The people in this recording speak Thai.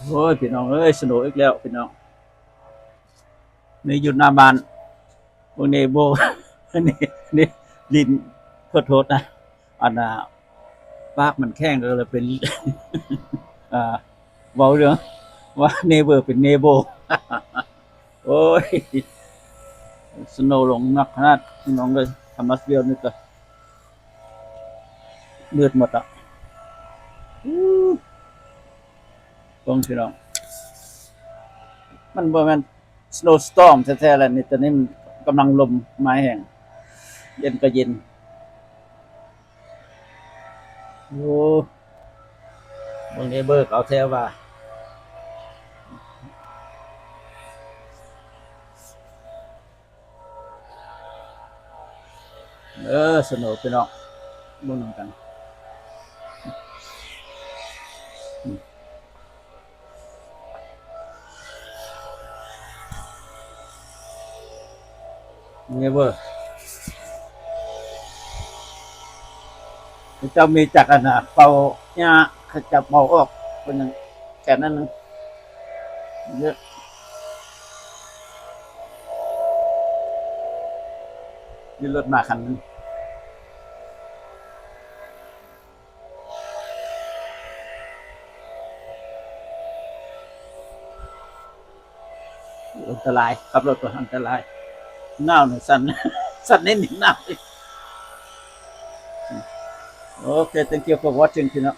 โอ้ยพี่น้องเอ้ยสนุกอีกแล้วพี่น้องนี่อยู่หน้าบ้านพวกนี้โบนี่นี่ลินขอโทษนะอันน่ะปากมันแข้งก็เลยเป็นอ่าเว้าเรื่องว่าเนเบอร์เป็นเนโบโอ้ยสโนว์ลงนักขนาดพี่น้องเลยทำมัสเบียวนี่ก็มืดหมดอ่ะตรงพี่น้องมันบ่แม่น snowstorm แท้ๆแล้วนี่ตอนนี้มันกำลังลมไม้แห้งเย็นก็เย็นโอ้บางเนเบอร์ก็เอาแท้ว่าสนุกพี่น้องเบิ่งนำกันเนเบอร์เจ้ามีจักรอันน่ะเป่าหญ้าเขาจับเป่าออกเป็นจังแค่นั้นนึงเยอะมีรถมาคันหนึงอันตรายขับรถก็อันตรายหนาวนี่สั่นสั่นนิดหนึ่งหนาวโอเค thank you for watching พี่น้อง